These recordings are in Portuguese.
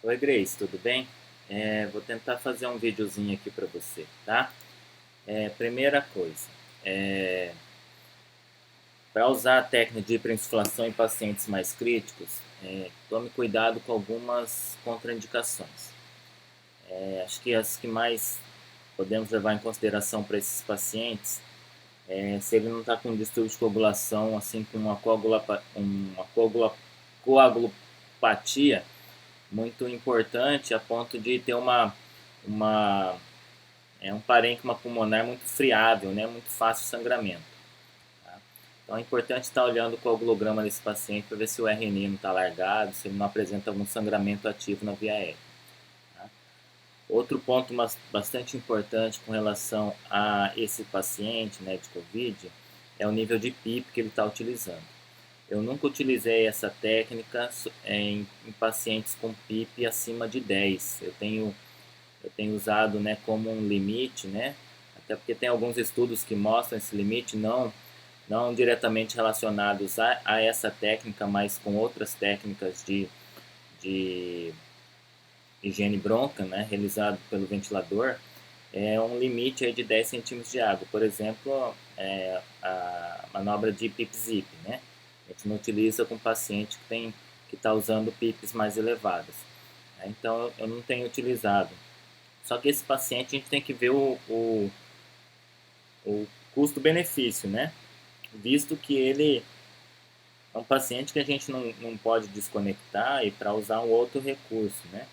Oi Grace, tudo bem? Vou tentar fazer um videozinho aqui para você, tá? Primeira coisa, para usar a técnica de hiperinsuflação em pacientes mais críticos, tome cuidado com algumas contraindicações. Acho que as que mais podemos levar em consideração para esses pacientes se ele não está com um distúrbio de coagulação, assim, com coagulopatia muito importante a ponto de ter uma um parênquima pulmonar muito friável, né? Muito fácil sangramento. Tá? Então é importante estar olhando o coagulograma desse paciente para ver se o RNI não está largado, se ele não apresenta algum sangramento ativo na via aérea. Tá? Outro ponto bastante importante com relação a esse paciente, né, de COVID é o nível de PIP que ele está utilizando. Eu nunca utilizei essa técnica em pacientes com PIP acima de 10. Eu tenho usado, né, como um limite, né, até porque tem alguns estudos que mostram esse limite não diretamente relacionados a essa técnica, mas com outras técnicas de higiene brônquica, né, realizado pelo ventilador, um limite aí de 10 centímetros de água. Por exemplo, a manobra de PIP-ZIP, né? A gente não utiliza com paciente que está usando PIPs mais elevadas. Né? Então, eu não tenho utilizado. Só que esse paciente a gente tem que ver o custo-benefício, né? Visto que ele é um paciente que a gente não pode desconectar e para usar um outro recurso, né?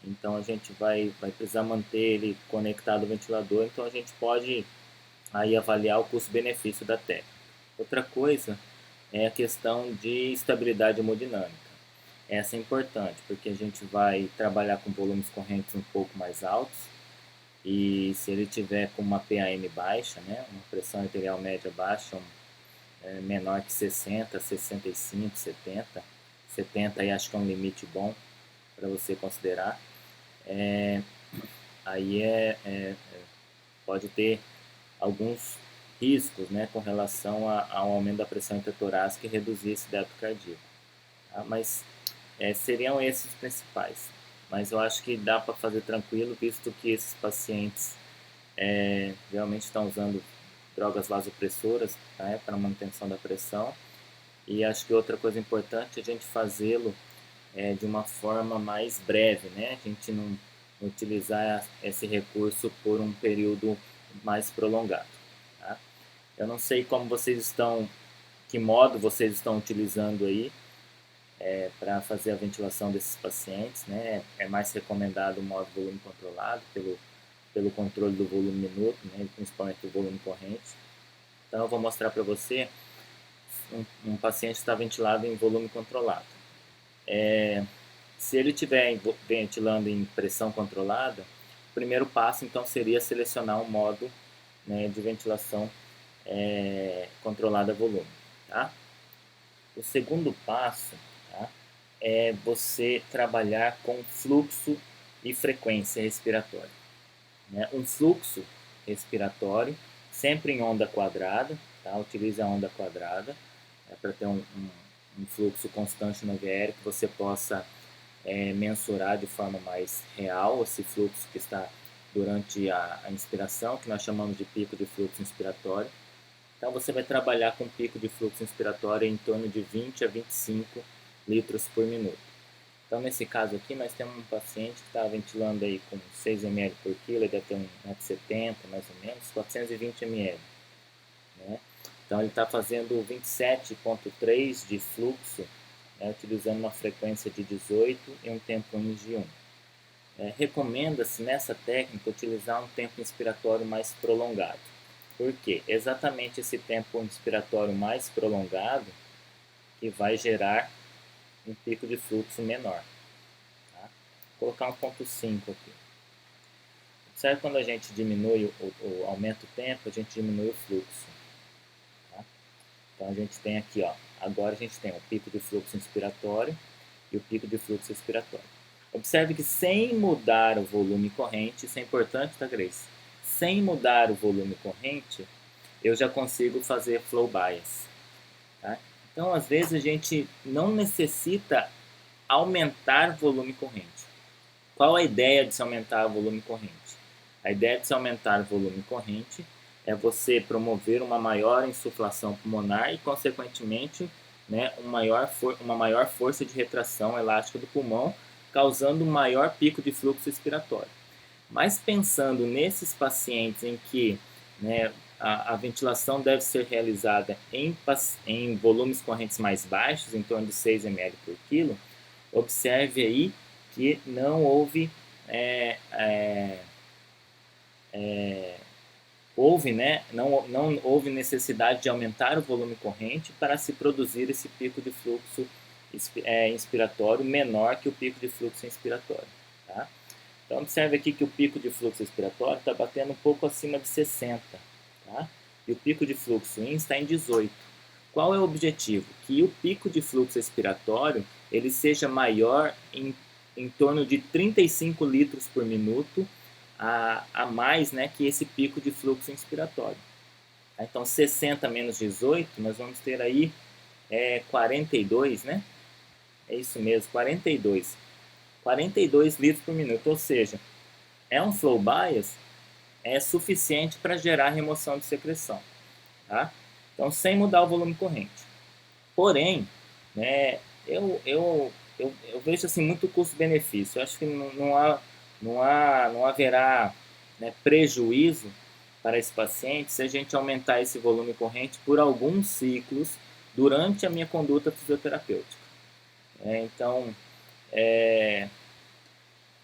Então a gente vai precisar manter ele conectado ao ventilador, então a gente pode aí avaliar o custo-benefício da técnica. Outra coisa é a questão de estabilidade hemodinâmica. Essa é importante, porque a gente vai trabalhar com volumes correntes um pouco mais altos e se ele tiver com uma PAM baixa, né, uma pressão arterial média baixa, menor que 60, 65, 70, 70 aí acho que é um limite bom para você considerar, é, aí pode ter alguns riscos, né, com relação ao aumento da pressão intratorácica e reduzir esse débito cardíaco. Tá? Mas seriam esses os principais. Mas eu acho que dá para fazer tranquilo, visto que esses pacientes realmente estão usando drogas vasopressoras, né, para manutenção da pressão. E acho que outra coisa importante é a gente fazê-lo de uma forma mais breve, né? A gente não utilizar esse recurso por um período mais prolongado. Tá? Eu não sei como vocês estão, que modo vocês estão utilizando aí para fazer a ventilação desses pacientes, né? É mais recomendado o modo volume controlado pelo controle do volume minuto, né? Principalmente do volume corrente. Então eu vou mostrar para você um paciente que está ventilado em volume controlado. Se ele estiver ventilando em pressão controlada, o primeiro passo então seria selecionar um modo, né, de ventilação controlada a volume. Tá? O segundo passo, tá, é você trabalhar com fluxo e frequência respiratória. Né? Um fluxo respiratório sempre em onda quadrada, tá? Utilize a onda quadrada para ter um fluxo constante no VR que você possa mensurar de forma mais real esse fluxo que está durante a inspiração, que nós chamamos de pico de fluxo inspiratório. Então você vai trabalhar com pico de fluxo inspiratório em torno de 20 a 25 litros por minuto. Então nesse caso aqui nós temos um paciente que está ventilando aí com 6 ml por quilo, ele deve ter 1,70 m mais ou menos, 420 ml. Né? Então ele está fazendo 27,3 de fluxo, né, utilizando uma frequência de 18 e um tempo de 1. Recomenda-se nessa técnica utilizar um tempo inspiratório mais prolongado. Por quê? Exatamente esse tempo inspiratório mais prolongado que vai gerar um pico de fluxo menor. Tá? Vou colocar 1,5 aqui. Observe quando a gente diminui aumenta o tempo, a gente diminui o fluxo. Tá? Então a gente tem aqui, ó, agora a gente tem o pico de fluxo inspiratório e o pico de fluxo expiratório. Observe que sem mudar o volume corrente, isso é importante, tá, Grace? Sem mudar o volume corrente, eu já consigo fazer flow bias. Tá? Então, às vezes, a gente não necessita aumentar o volume corrente. Qual a ideia de se aumentar o volume corrente? A ideia de se aumentar o volume corrente é você promover uma maior insuflação pulmonar e, consequentemente, né, uma maior força de retração elástica do pulmão, causando um maior pico de fluxo expiratório. Mas pensando nesses pacientes em que, né, a ventilação deve ser realizada em volumes correntes mais baixos, em torno de 6 ml por quilo, observe aí que não houve não houve necessidade de aumentar o volume corrente para se produzir esse pico de fluxo inspiratório menor que o pico de fluxo inspiratório. Tá? Então, observe aqui que o pico de fluxo expiratório está batendo um pouco acima de 60, tá? E o pico de fluxo in está em 18. Qual é o objetivo? Que o pico de fluxo expiratório ele seja maior em torno de 35 litros por minuto a mais, né, que esse pico de fluxo inspiratório. Então, 60 menos 18, nós vamos ter aí 42, né? É isso mesmo, 42. 42 litros por minuto, ou seja, é um flow bias suficiente para gerar remoção de secreção, tá? Então, sem mudar o volume corrente. Porém, né, eu vejo assim muito custo-benefício. Eu acho que não haverá, né, prejuízo para esse paciente se a gente aumentar esse volume corrente por alguns ciclos durante a minha conduta fisioterapêutica. Então,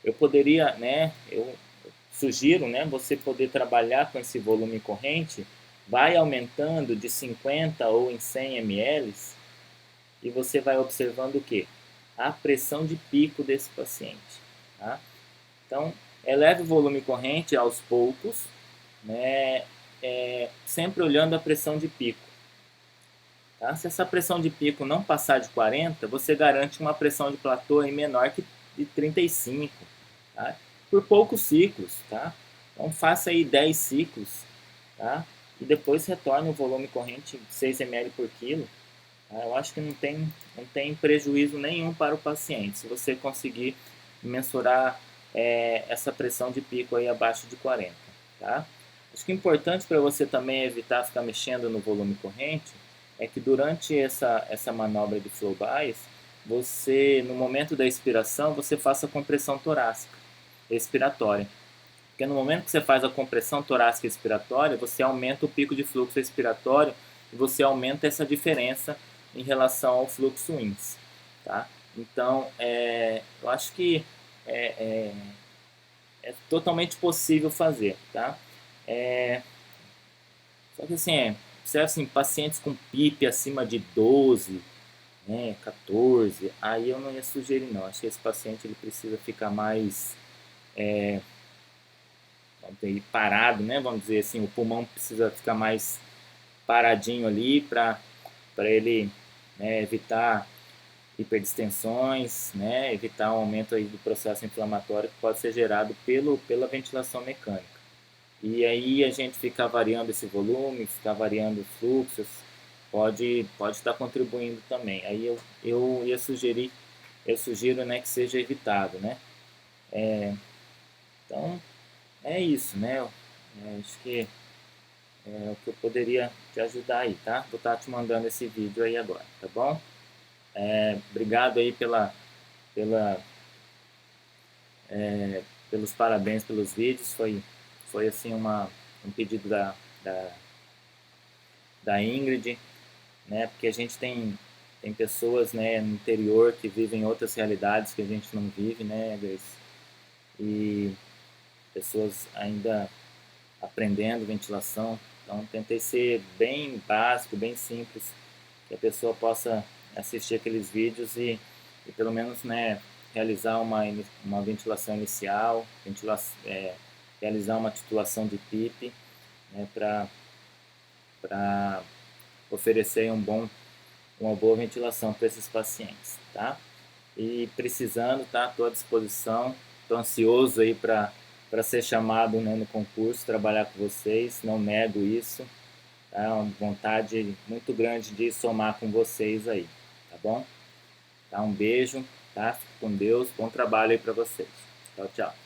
eu poderia, né, eu sugiro, né, você poder trabalhar com esse volume corrente, vai aumentando de 50 ou em 100 ml e você vai observando o quê? A pressão de pico desse paciente. Tá? Então, eleve o volume corrente aos poucos, né, sempre olhando a pressão de pico. Tá? Se essa pressão de pico não passar de 40, você garante uma pressão de platô menor que de 35, tá? Por poucos ciclos. Tá? Então, faça aí 10 ciclos, tá? E depois retorne o volume corrente de 6 ml por quilo. Eu acho que não tem prejuízo nenhum para o paciente, se você conseguir mensurar essa pressão de pico aí abaixo de 40. Tá? Acho que o importante para você também evitar ficar mexendo no volume corrente é que durante essa manobra de flow bias, você, no momento da expiração, você faça compressão torácica expiratória. Porque no momento que você faz a compressão torácica expiratória, você aumenta o pico de fluxo expiratório e você aumenta essa diferença em relação ao fluxo INS. Tá? Então, eu acho que é totalmente possível fazer. Tá? Só que assim, assim, pacientes com PIP acima de 12, né, 14, aí eu não ia sugerir não. Acho que esse paciente ele precisa ficar mais parado, né? Vamos dizer assim, o pulmão precisa ficar mais paradinho ali para ele, né, evitar hiperdistensões, né, evitar um aumento aí do processo inflamatório que pode ser gerado pela ventilação mecânica. E aí a gente ficar variando esse volume, ficar variando os fluxos, pode estar contribuindo também. Aí eu sugiro, né, que seja evitado, né. Então, é isso, né, acho que é o que eu poderia te ajudar aí, tá? Vou estar te mandando esse vídeo aí agora, tá bom? Obrigado aí pela, pelos parabéns pelos vídeos, foi assim um pedido da Ingrid, né? Porque a gente tem pessoas, né, no interior que vivem outras realidades que a gente não vive, né, Grace? E pessoas ainda aprendendo ventilação, então tentei ser bem básico, bem simples, que a pessoa possa assistir aqueles vídeos e pelo menos, né, realizar uma ventilação inicial, realizar uma titulação de PIP, né, para oferecer uma boa ventilação para esses pacientes, tá? E precisando, tá? Estou à disposição, estou ansioso aí para ser chamado, né, no concurso, trabalhar com vocês, não nego isso, tá? Uma vontade muito grande de somar com vocês aí, tá bom? Tá? Um beijo, tá? Fique com Deus, bom trabalho aí para vocês. Tchau, tchau.